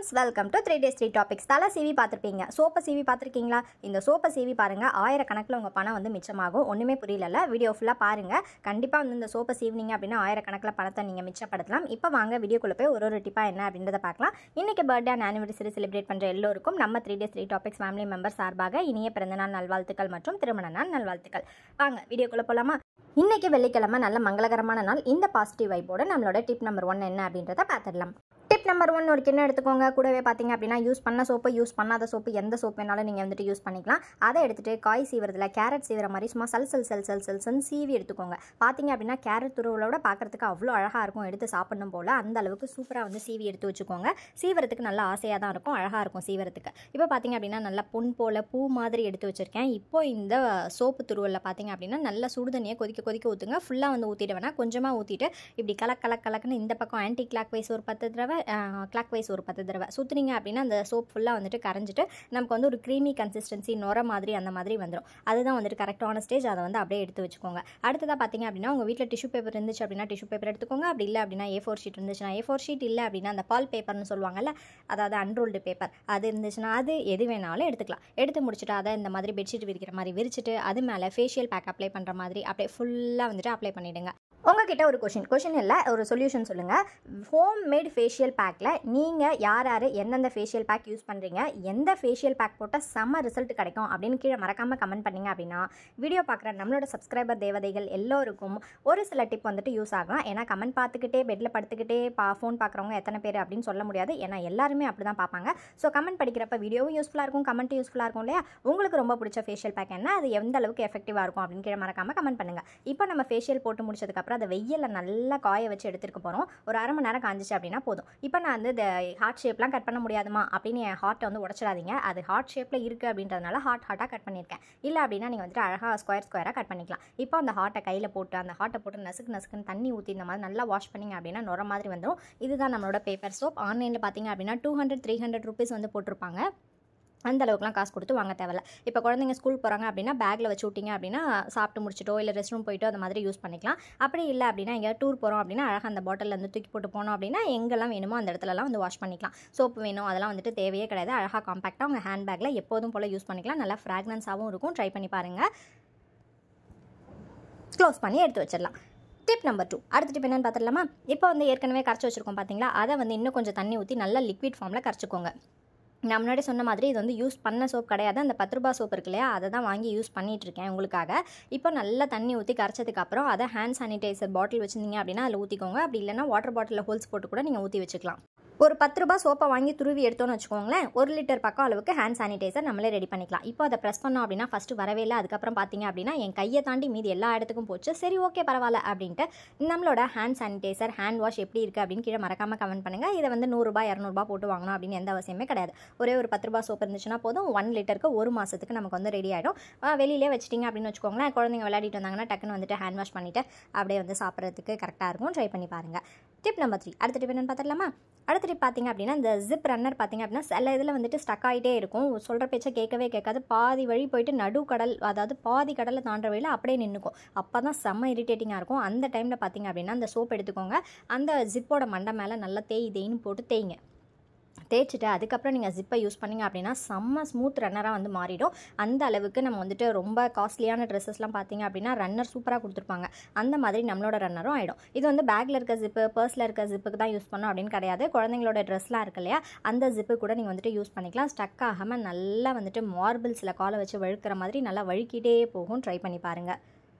Friends, welcome to 3 days 3 topics. தலை சீவி பார்த்துருப்பீங்க, சோப்பை சீவி பார்த்துருக்கீங்களா? இந்த சோப்பை சீவி பாருங்கள், ஆயிரக்கணக்கில் உங்கள் பணம் வந்து மிச்சமாகும். ஒன்றுமே புரியல, வீடியோ ஃபுல்லாக பாருங்கள். கண்டிப்பாக வந்து இந்த சோப்பை சீவினீங்க அப்படின்னா ஆயிரக்கணக்கில் பணத்தை நீங்கள் மிச்சப்படுத்தலாம். இப்போ வாங்க வீடியோக்குள்ளே போய் ஒரு டிப்பாக என்ன அப்படின்றத பார்க்கலாம். இன்றைக்கி பர்த்டே அண்ட் ஆனிவர்சரி செலிப்ரேட் பண்ணுற எல்லோருக்கும் நம்ம 3 days 3 topics ஃபேமிலி மெம்பர் சார்பாக இனிய பிறந்தநாள் நல்வாழ்த்துக்கள் மற்றும் திருமண நாள் நல்வாழ்த்துக்கள். வாங்க வீடியோக்குள்ளே போகலாமா? இன்றைக்கி வெள்ளிக்கிழமை நல்ல மங்களகரமான நாள். இந்த பாசிட்டிவ் வைப்போட நம்மளோட டிப் நம்பர் 1 என்ன அப்படின்றத பார்த்துடலாம். டிப் நம்பர் 1 ஒரு கிண்ணம் எடுத்துக்கோங்க. கூடவே பார்த்தீங்க அப்படின்னா யூஸ் பண்ண சோப்பு, யூஸ் பண்ணாத சோப்பு, எந்த சோப்பு வேணாலும் நீங்கள் வந்துட்டு யூஸ் பண்ணிக்கலாம். அதை எடுத்துகிட்டு காய் சீவுறதுல கேரட் சீவுற மாதிரி சும்மா சல் சீவி எடுத்துக்கோங்க. பார்த்தீங்க அப்படின்னா கேரட் துருவலோட பார்க்குறதுக்கு அவ்வளோ அழகாக இருக்கும், எடுத்து சாப்பிடணும் போல் அந்த அளவுக்கு சூப்பராக வந்து சீவி எடுத்து வச்சுக்கோங்க. சீவரத்துக்கு நல்லா ஆசையாக தான் இருக்கும், அழகாக இருக்கும் சீவரத்துக்கு. இப்போ பார்த்தீங்க அப்படின்னா நல்லா பொன் போல் பூ மாதிரி எடுத்து வச்சுருக்கேன். இப்போ இந்த சோப்பு துருவலில் பார்த்தீங்க அப்படின்னா நல்லா சுடுதண்ணியை கொதிக்க ஊற்றுங்க. ஃபுல்லாக வந்து ஊற்றிட்டு வேணால் கொஞ்சமாக ஊற்றிட்டு இப்படி கலக்குன்னு இந்த பக்கம் ஆன்டி கிளாக் வைஸ் ஒரு 10 தடவை, கிளாக் வைஸ் ஒரு 10 தடவை சுற்றுனீங்க அப்படின்னா அந்த சோப் ஃபுல்லாக வந்துட்டு கரைஞ்சிட்டு நமக்கு வந்து ஒரு க்ரீமி கன்சிஸ்டன்சி நுர மாதிரி அந்த மாதிரி வந்துடும். அதுதான் வந்துட்டு கரெக்டான ஸ்டேஜ். அதை வந்து அப்படியே எடுத்து வச்சுக்கோங்க. அடுத்ததாக பார்த்தீங்க அப்படின்னா உங்கள் வீட்டில் டிஷ்யூ பேப்பர் இருந்துச்சு அப்படின்னா டிஷ்யூ பேப்பர் எடுத்துக்கோங்க. அப்படி இல்லை அப்படின்னா A4 ஷீட் இருந்துச்சுன்னா A4 ஷீட், இல்லை அப்படின்னா அந்த பால் பேப்பர்னு சொல்லுவாங்கல்ல, அதாவது அன்ரோல்டு பேப்பர், அது இருந்துச்சுன்னா அது எது வேணாலும் எடுத்துக்கலாம். எடுத்து முடிச்சுட்டு அதை இந்த மாதிரி பெட்ஷீட் விரிக்கிற மாதிரி விரிச்சிட்டு அது மேலே ஃபேஷியல் பேக் அப்ளை பண்ணுற மாதிரி அப்படியே ஃபுல்லாக வந்துட்டு அப்ளை பண்ணிவிடுங்க. உங்ககிட்ட ஒரு கொஷின் இல்லை, ஒரு சொல்யூஷன் சொல்லுங்கள். ஹோம் மேட் ஃபேஷியல் பேக்கில் நீங்கள் யார் எந்தெந்த ஃபேஷியல் பேக் யூஸ் பண்ணுறீங்க, எந்த ஃபேஷியல் பேக் போட்டால் செம்ம ரிசல்ட் கிடைக்கும் அப்படின்னு கீழே மறக்காமல் கமெண்ட் பண்ணிங்க அப்படின்னா வீடியோ பார்க்குற நம்மளோட சப்ஸ்கிரைபர் தேவதைகள் எல்லோருக்கும் ஒரு சில டிப் வந்துட்டு யூஸ் ஆகலாம். ஏன்னா கமெண்ட் பார்த்துக்கிட்டே பெட்டில் படுத்துக்கிட்டே ஃபோன் பார்க்குறவங்க எத்தனை பேர் அப்படின்னு சொல்ல முடியாது. ஏன்னா எல்லாருமே அப்படி தான் பார்ப்பாங்க. ஸோ கமெண்ட் படிக்கிறப்ப வீடியோவும் யூஸ்ஃபுல்லாக இருக்கும், கமெண்ட்டும் யூஸ்ஃபுல்லாக இருக்கும் இல்லையா? உங்களுக்கு ரொம்ப பிடிச்ச ஃபேஷியல் பேக் என்ன, அது எந்த அளவுக்கு எஃபெக்டிவாக இருக்கும் அப்படின்னு கீழே மறக்காமல் கமெண்ட் பண்ணுங்கள். இப்போ நம்ம ஃபேஷியல் போட்டு முடிச்சதுக்கப்புறம் அதை வெயிலில் நல்லா காய வச்சு எடுத்துக்க போகிறோம். ஒரு அரை மணி நேரம் காஞ்சிச்சு அப்படின்னா போதும். இப்போ நான் வந்து இந்த ஹார்ட் ஷேப்லாம் கட் பண்ண முடியாதுமா அப்படின்னு என் ஹார்ட்டை வந்து உடச்சிடாதீங்க. அது ஹார்ட் ஷேப்பில் இருக்குது அப்படின்றதுனால ஹார்ட்டாக கட் பண்ணியிருக்கேன். இல்லை அப்படின்னா நீங்கள் வந்துட்டு அழகாக ஸ்கொயராக கட் பண்ணிக்கலாம். இப்போ அந்த ஹார்ட்டை கையில் போட்டு அந்த ஹார்ட்டை போட்டு நசுக்குன்னு தண்ணி ஊற்றி இந்த மாதிரி நல்லா வாஷ் பண்ணிங்க அப்படின்னா நுர மாதிரி வந்துடும். இதுதான் நம்மளோட பேப்பர் சோப். ஆன்லைனில் பார்த்தீங்க அப்படின்னா 200-300 rupees வந்து போட்டிருப்பாங்க. அந்த அளவுக்குலாம் காசு கொடுத்து வாங்க தேவையில்ல. இப்போ குழந்தைங்க ஸ்கூல் போகிறாங்க அப்படின்னா பேக்கில் வச்சு விட்டிங்க அப்படின்னா சாப்பிட்டு முடிச்சிட்டோ இல்லை ரெஸ்ட் ரூம் போயிட்டோ அந்த மாதிரி யூஸ் பண்ணிக்கலாம். அப்படி இல்லை அப்படின்னா எங்கேயாவது டூர் போகிறோம் அப்படின்னா அழகாக அந்த பாட்டிலில் வந்து தூக்கி போட்டு போனோம் அப்படின்னா எங்கெல்லாம் வேணுமோ அந்த இடத்துலலாம் வந்து வாஷ் பண்ணிக்கலாம். சோப்பு வேணும் அதெல்லாம் வந்துட்டு தேவையே கிடையாது. அழகாக காம்பேக்டாக உங்கள் ஹேண்ட் பேக்கில் எப்போதும் போல் யூஸ் பண்ணிக்கலாம். நல்லா ஃப்ராக்ரன்ஸாகவும் இருக்கும். ட்ரை பண்ணி பாருங்கள். க்ளோஸ் பண்ணி எடுத்து வச்சிடலாம். டிப் நம்பர் 2 அடுத்த டிப் என்னன்னு பார்த்துடலாமா? இப்போ வந்து ஏற்கனவே கரைச்சி வச்சுருக்கோம் பார்த்தீங்களா, அதை வந்து இன்னும் கொஞ்சம் தண்ணி ஊற்றி நல்லா லிக்விட் ஃபார்மில் கரைச்சிக்கோங்க. நான் முன்னாடி சொன்ன மாதிரி இது வந்து யூஸ் பண்ண சோப் கிடையாது. அந்த 10 ரூபா சோப் இருக்கு இல்லையா, அதை தான் வாங்கி யூஸ் பண்ணிகிட்ருக்கேன் உங்களுக்காக. இப்போ நல்லா தண்ணி ஊற்றி கரைச்சதுக்கப்புறம் அதை ஹேண்ட் சானிடைசர் பாட்டில் வச்சுருந்தீங்க அப்படின்னா அதில் ஊற்றிக்கோங்க. அப்படி இல்லைனா வாட்டர் பாட்டிலில் ஹோல்ஸ் போட்டு கூட நீங்கள் ஊற்றி வச்சுக்கலாம். ஒரு 10 ரூபா சோப்பை வாங்கி துருவி எடுத்தோன்னு வச்சுக்கோங்களேன், 1 லிட்டர் பக்கம் அளவுக்கு ஹேண்ட் சானிடைசர் நம்மளே ரெடி பண்ணிக்கலாம். இப்போ அதை ப்ரெஸ் பண்ணோம் அப்படின்னா ஃபஸ்ட்டு வரவே இல்லை. அதுக்கப்புறம் பார்த்தீங்க அப்படின்னா என் கையை தாண்டி மீதி எல்லா இடத்துக்கும் போச்சு. சரி ஓகே பரவாயில்ல அப்படின்ட்டு நம்மளோட ஹேண்ட் சானிடைசர் ஹேண்ட் வாஷ் எப்படி இருக்குது அப்படின்னு கீழே மறக்காமல் கமெண்ட் பண்ணுங்கள். இதை வந்து 100 ரூபாய் 200 ரூபாய் போட்டு வாங்கணும் அப்படின்னு எந்த அவசியமே கிடையாது. ஒரே ஒரு 10 ரூபா சோப்பு இருந்துச்சுன்னா போதும். 1 லிட்டருக்கு 1 மாதத்துக்கு நமக்கு வந்து ரெடி ஆகிடும். வெளியிலே வச்சிட்டிங்க அப்படின்னு வச்சுக்கோங்களேன், குழந்தைங்க விளையாடிட்டு வந்தாங்கன்னா டக்குன்னு வந்துட்டு ஹேண்ட் வாஷ் பண்ணிவிட்டு அப்படியே வந்து சாப்பிட்றதுக்கு கரெக்டாக இருக்கும். ட்ரை பண்ணி பாருங்கள். டிப் நம்பர் 3 அடுத்த டிப் என்னன்னு பார்த்துடலாமா? அடுத்த டிப் பார்த்தீங்க அப்படின்னா இந்த ஜிப் ரன்னர் பார்த்தீங்க அப்படின்னா சில இதில் வந்துட்டு ஸ்டக் ஆகிட்டே இருக்கும். சொல்கிற பேச்சை கேட்காது. பாதி வழி போயிட்டு நடுக்கடல், அதாவது பாதி கடலை தாண்டுற வழியில் அப்படியே நின்றுக்கும். அப்போ தான் செம்ம இரிட்டேட்டிங்காக இருக்கும். அந்த டைமில் பார்த்தீங்க அப்படின்னா அந்த சோப் எடுத்துக்கோங்க. அந்த ஜிப்போட மண்டை மேலே நல்லா தேய்ன்னு போட்டு தேய்ங்க. தேய்ச்சிட்டு அதுக்கப்புறம் நீங்கள் ஜிப்பை யூஸ் பண்ணிங்க அப்படின்னா செம்ம ஸ்மூத் ரன்னராக வந்து மாறிடும். அந்த அளவுக்கு நம்ம வந்துட்டு ரொம்ப காஸ்ட்லியான ட்ரெஸ்ஸஸ்லாம் பார்த்தீங்க அப்படின்னா ரன்னர் சூப்பராக கொடுத்துருப்பாங்க. அந்த மாதிரி நம்மளோட ரன்னரும் ஆகிடும். இது வந்து பேக்கில் இருக்க ஜிப்பு, பர்ஸில் இருக்க ஜிப்புக்கு தான் யூஸ் பண்ணோம் அப்படின்னு கிடையாது. குழந்தைங்களோட ட்ரெஸ்லாம் இருக்கு இல்லையா, அந்த ஜிப்பு கூட நீங்கள் வந்துட்டு யூஸ் பண்ணிக்கலாம். ஸ்டக் ஆகாமல் நல்லா வந்துட்டு மார்பிள்ஸில் காலை வச்சு வழுக்கிற மாதிரி நல்லா வழுக்கிட்டே போகும். ட்ரை பண்ணி பாருங்கள்.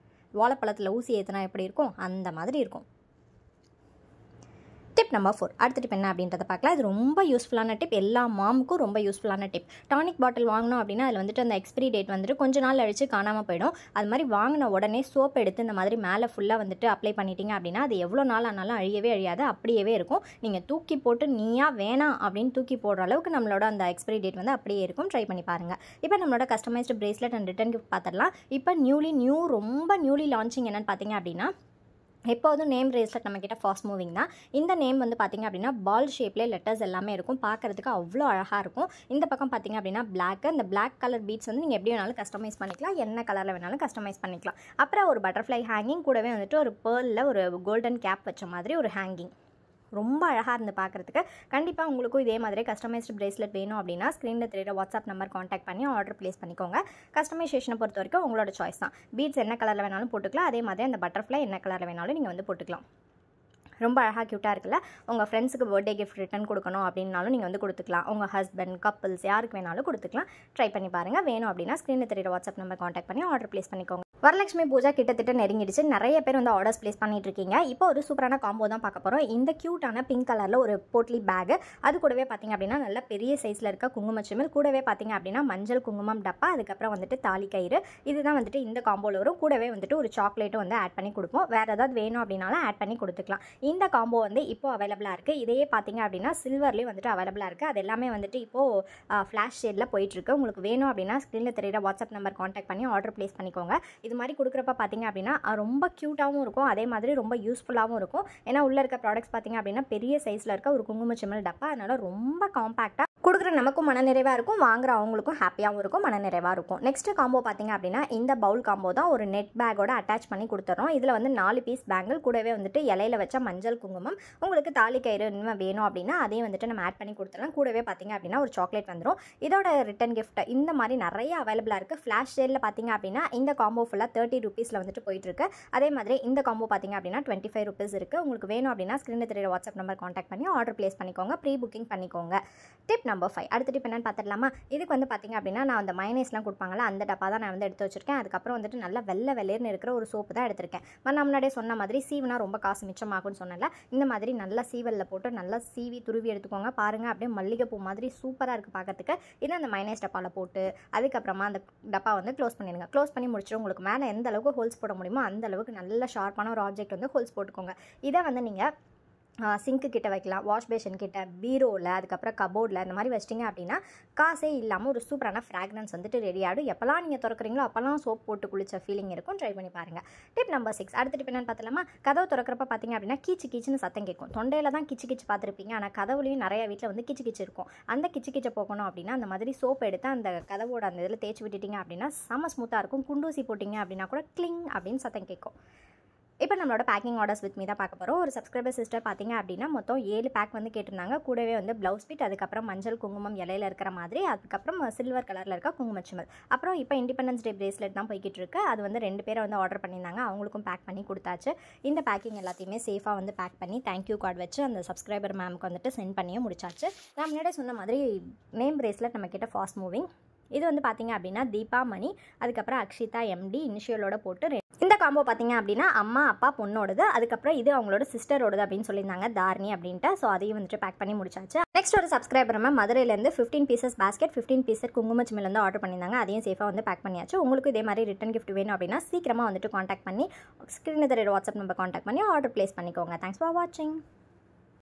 வாழைப்பழத்தில் ஊசி ஏற்றினா எப்படி இருக்கும் அந்த மாதிரி இருக்கும். டிப் நம்பர் 4 அடுத்த டிப் என்ன அப்படின்றத பார்க்கலாம். இது ரொம்ப யூஸ்ஃபுல்லான டிப், எல்லா மாமுக்கும் ரொம்ப யூஸ்ஃபுல்லான டிப். டானிக் பாட்டில் வாங்கினோம் அப்படின்னா அதில் வந்துட்டு அந்த எக்ஸ்பிரி டேட் வந்துட்டு கொஞ்ச நாள் அழிச்சு காணாமல் போயிடும். அது மாதிரி வாங்கின உடனே சோப் எடுத்து இந்த மாதிரி மேலே ஃபுல்லாக வந்துட்டு அப்ளை பண்ணிட்டீங்க அப்படின்னா அது எவ்வளோ நாள் ஆனாலும் அழியவே அழியாது, அப்படியே இருக்கும். நீங்கள் தூக்கி போட்டு நீயா வேணாம் அப்படின்னு தூக்கி போடுற அளவுக்கு நம்மளோட அந்த எக்ஸ்பிரி டேட் வந்து அப்படியே இருக்கும். ட்ரை பண்ணி பாருங்கள். இப்போ நம்மளோட customized bracelet and return gift பார்த்துடலாம். இப்போ ரொம்ப நியூலி லான்ச்சிங் என்னென்னு பார்த்தீங்க அப்படின்னா எப்போதும் நேம் பிரேஸ்லெட் நம்மக்கிட்ட ஃபாஸ்ட் மூவிங் தான். இந்த நேம் வந்து பார்த்திங்க அப்படின்னா பால் ஷேப்லேயே லெட்டர்ஸ் எல்லாமே இருக்கும். பார்க்குறதுக்கு அவ்வளோ அழகாக இருக்கும். இந்த பக்கம் பார்த்திங்க அப்படின்னா பிளாக்கு, இந்த பிளாக் கலர் பீட்ஸ் வந்து நீங்கள் எப்படி வேணாலும் கஸ்டமைஸ் பண்ணிக்கலாம், என்ன கலரில் வேணாலும் கஸ்டமைஸ் பண்ணிக்கலாம். அப்புறம் ஒரு பட்டர்ஃப்ளை ஹேங்கிங், கூடவே வந்துட்டு ஒரு பேர்லில் ஒரு கோல்டன் கேப் வச்ச மாதிரி ஒரு ஹேங்கிங். ரொம்ப அழகாக இருந்து பார்க்குறதுக்கு. கண்டிப்பாக உங்களுக்கும் இதே மாதிரி கஸ்டமைஸ்டு பிரேஸ்லெட் வேணும் அப்படின்னா ஸ்க்ரீனில் தெரியுற வாட்ஸ்அப் நம்பர் காண்டாக்ட் பண்ணி ஆர்டர் ப்ளேஸ் பண்ணிக்கோங்க. கஸ்டமைசேஷனை பொறுத்த வரைக்கும் உங்களோட சாய்ஸ் தான். பீட்ஸ் என்ன கலரில் வேணாலும் போட்டுக்கலாம். அதே மாதிரி அந்த பட்டர்ஃப்ளை என்ன கலரில் வேணாலும் நீங்கள் வந்து போட்டுக்கலாம். ரொம்ப அழகாக க்யூட்டாக இருக்குல்ல. உங்கள் ஃப்ரெண்ட்ஸுக்கு பர்த்டே கிஃப்ட் ரிட்டன் கொடுக்கணும் அப்படின்னாலும் நீங்கள் வந்து கொடுத்துக்கலாம். உங்கள் ஹஸ்பண்ட், கப்பிள்ஸ் யாருக்கு வேணாலும் கொடுத்துக்கலாம். ட்ரை பண்ணி பாருங்கள். வேணும் அப்படின்னா ஸ்க்ரீனில் தெரியுற வாட்ஸ்அப் நம்பர் காண்டாக்ட் பண்ணி ஆர்டர் ப்ளேஸ் பண்ணிக்கோங்க. வரலட்சுமி பூஜா கிட்டத்தட்ட நெருங்கிடுச்சு. நிறைய பேர் வந்து ஆர்டர்ஸ் ப்ளேஸ் பண்ணிட்டு இருக்கீங்க. இப்போ ஒரு சூப்பரான காம்போ தான் பார்க்க போகிறோம். இந்த க்யூட்டான பிங்க் கலரில் ஒரு போட்லி பேகு, அது கூடவே பார்த்திங்க அப்படின்னா நல்ல பெரிய சைஸில் இருக்க குங்குமச்சிமில், கூடவே பார்த்திங்க அப்படின்னா மஞ்சள் குங்குமம் டப்பா, அதுக்கப்புறம் வந்துட்டு தாலி கயிறு, இதுதான் வந்துட்டு இந்த காம்போவில் வரும். கூடவே வந்துட்டு ஒரு சாக்லேட்டும் வந்து ஆட் பண்ணி கொடுப்போம். வேறு ஏதாவது வேணும் அப்படின்னாலும் ஆட் பண்ணி கொடுத்துக்கலாம். இந்த காம்போ வந்து இப்போ அவைலபிளாக இருக்குது. இதையே பார்த்திங்க அப்படின்னா சில்வர்லேயும் வந்துட்டு அவைலபிளாக இருக்குது. அது எல்லாமே வந்துட்டு இப்போது ஃப்ளாஷ் ஷேடில் போயிட்டுருக்கு. உங்களுக்கு வேணும் அப்படின்னா ஸ்க்ரீனில் தெரியுற வாட்ஸ்அப் நம்பர் காண்டாக்ட் பண்ணி ஆர்டர் ப்ளேஸ் பண்ணிக்கோங்க. இது மாதிரி கொடுக்குறப்ப பார்த்திங்க அப்படின்னா ரொம்ப க்யூட்டாகவும் இருக்கும், அதே மாதிரி ரொம்ப யூஸ்ஃபுல்லாகவும் இருக்கும். ஏன்னா உள்ளே இருக்க ப்ராடக்ட்ஸ் பார்த்திங்க அப்படின்னா பெரிய சைஸில் இருக்க ஒரு குங்குமச்சிமில் டப்பா, அதனால் ரொம்ப காம்பேக்டாக கொடுக்குற நமக்கும் மனநிறைவாக இருக்கும், வாங்குற அவங்களுக்கும் ஹாப்பியாகவும் இருக்கும், மனநிறைவாக இருக்கும். நெக்ஸ்ட்டு காம்போ பார்த்திங்க அப்படின்னா இந்த பவுல் காம்போ தான். ஒரு நெட் பேக்கோட அட்டாச் பண்ணி கொடுத்துறோம். இதில் வந்து 4 பீஸ் பேங்கிள், கூடவே வந்துட்டு இலையில வச்ச மஞ்சள் குங்குமம், உங்களுக்கு தாலி கயிறு இன்னும் வேணும் அப்படின்னா அதையும் வந்துட்டு நம்ம ஆட் பண்ணி கொடுத்துடலாம். கூடவே பார்த்திங்க அப்படின்னா ஒரு சாக்லேட் வந்துடும். இதோட ரிட்டன் கிஃப்ட் இந்த மாதிரி நிறைய அவைலபிளாக இருக்குது. ஃப்ளாஷ் சேலில் பார்த்திங்க அப்படின்னா இந்த காம்போ ஃபுல்லாக 30 ரூபீஸில் வந்துட்டு போயிட்டுருக்கு. அதே மாதிரி இந்த காம்போ பார்த்திங்க அப்படின்னா 25 ரூபீஸ் இருக்குது. உங்களுக்கு வேணும் அப்படின்னா ஸ்க்ரீனில் தெரியுற வாட்ஸ்அப் நம்பர் காண்டாக்ட் பண்ணி ஆர்டர் ப்ளேஸ் பண்ணிக்கோங்க. ப்ரீ புக்கிங் பண்ணிக்கோங்க. Tip number 5. அடுத்த டிப் என்னன்னு பார்த்துடலாமா? இதுக்கு வந்து பார்த்திங்க அப்படின்னா நான் அந்த மைனேஸ்லாம் கொடுப்பாங்களா, அந்த டப்பா தான் நான் வந்து எடுத்து வச்சிருக்கேன். அதுக்கப்புறம் வந்துட்டு நல்லா வெள்ளேர்னு இருக்கிற ஒரு சோப்பு தான் எடுத்திருக்கேன். நான் முன்னாடியே சொன்ன மாதிரி சீவுனா ரொம்ப காசு மிச்சமாகும்னு சொன்னல, இந்த மாதிரி நல்லா சீவலில் போட்டு நல்லா சீவி துருவி எடுத்துக்கோங்க. பாருங்கள், அப்படியே மல்லிகைப்பூ மாதிரி சூப்பராக இருக்குது பார்க்கறதுக்கு. இதை அந்த மைனேஸ் டப்பாவில் போட்டு அதுக்கப்புறமா அந்த டப்பா வந்து க்ளோஸ் பண்ணிடுங்க. க்ளோஸ் பண்ணி முடிச்சுட்டு உங்களுக்கு மேலே எந்த அளவுக்கு ஹோல்ஸ் போட முடியுமோ அந்த அளவுக்கு நல்ல ஷார்ப்பான ஒரு ஆப்ஜெக்ட் வந்து ஹோல்ஸ் போட்டுக்கோங்க. இதை வந்து நீங்கள் சிங்க்கு கிட்ட வைக்கலாம், வாஷ் பேஷன் கிட்ட, பீரோவில், அதுக்கப்புறம் கபோர்டில், இந்த மாதிரி வச்சிட்டிங்க அப்படின்னா காசே இல்லாமல் ஒரு சூப்பரான ஃப்ராக்ரன்ஸ் வந்துட்டு ரெடி ஆகிடும். எப்போல்லாம் நீங்கள் திறக்கிறீங்களோ அப்போல்லாம் சோப் போட்டு குளிச்ச ஃபீலிங் இருக்கும். ட்ரை பண்ணி பாருங்கள். Tip number 6. அடுத்த டிப் என்னன்னு பார்த்தலாமா? கதவு திறக்கிறப்ப பார்த்திங்க அப்படின்னா கீச்சுன்னு சத்தம் கேட்கும். தொண்டையில் தான் கிச்சு பார்த்துருப்பீங்க, ஆனால் கதவுலையும் நிறைய வீட்டில் வந்து கிச்சு இருக்கும். அந்த கிச்சை போகணும் அப்படின்னா அந்த மாதிரி சோப் எடுத்து அந்த கதவோட அந்த இதில் தேய்ச்சி விட்டுட்டிங்க அப்படின்னா செம ஸ்மூத்தாக இருக்கும். குண்டூசி போட்டிங்க அப்படின்னா கூட கிளிங் அப்படின்னு சத்தம் கேட்கும். இப்போ நம்மளோட பேக்கிங் ஆர்டர்ஸ் வித் மீ தான் பார்க்க போகிறோம். ஒரு சப்ஸ்கிரைபர் சிஸ்டர் பார்த்திங்க அப்படின்னா மொத்தம் 7 பேக் வந்து கேட்டிருந்தாங்க. கூடவே வந்து ப்ளவுஸ் பீட், அதுக்கப்புறம் மஞ்சள் குங்குமம் இலையில இருக்கிற மாதிரி, அதுக்கப்புறம் சில்வர் கலரில் இருக்க குங்குமச்சிமல், அப்புறம் இப்போ இண்டிபெண்டன்ஸ் டே பிரேஸ்லெட் தான் போய்கிட்டு இருக்கு. அது வந்து 2 பேரை வந்து ஆர்டர் பண்ணியிருந்தாங்க. அவங்களுக்கும் பேக் பண்ணி கொடுத்தாச்சு. இந்த பேக்கிங் எல்லாத்தையுமே சேஃபாக வந்து பேக் பண்ணி தேங்க்யூ கார்டு வச்சு அந்த சப்ஸ்கிரைபர் மேமுக்கு வந்துட்டு சென்ட் பண்ணியே முடிச்சாச்சு. நான் முன்னாடியே சொன்ன மாதிரி நேம் பிரேஸ்லெட் நம்மக்கிட்ட ஃபாஸ்ட் மூவிங். இது வந்து பார்த்திங்க அப்படின்னா தீபா மணி, அதுக்கப்புறம் அக்ஷிதா எம்டி இனிஷியலோட போட்டு இந்த காம்போ பார்த்திங்க அப்படின்னா அம்மா அப்பா பொண்ணோடது, அதுக்கப்புறம் இது அவங்களோட சிஸ்டரோடது அப்படின்னு சொல்லியிருந்தாங்க, தாரணி அப்படின்ட்டு. ஸோ அதையும் வந்துட்டு பேக் பண்ணி முடிச்சாச்சு. நெக்ஸ்ட் ஒரு சப்ஸ்கிரைபர் மதுரையிலேருந்து 15 பீசஸ் பேஸ்கெட், 15 பீசஸ் குங்குமச்சிமில் வந்து ஆர்டர் பண்ணியிருந்தாங்க. அதையும் சேஃபாக வந்து பேக் பண்ணியாச்சு. உங்களுக்கு இதே மாதிரி ரிட்டன் கிஃப்ட் வேணும் அப்படின்னா சீக்கிரமாக வந்துட்டு காண்டாக்ட் பண்ணி ஸ்க்ரீனில் தெரியுற வாட்ஸ்அப் நம்பர் காண்டாக்ட் பண்ணி ஆர்டர் ப்ளேஸ் பண்ணிக்கோங்க. தேங்க்ஸ் ஃபார் வாட்சிங்.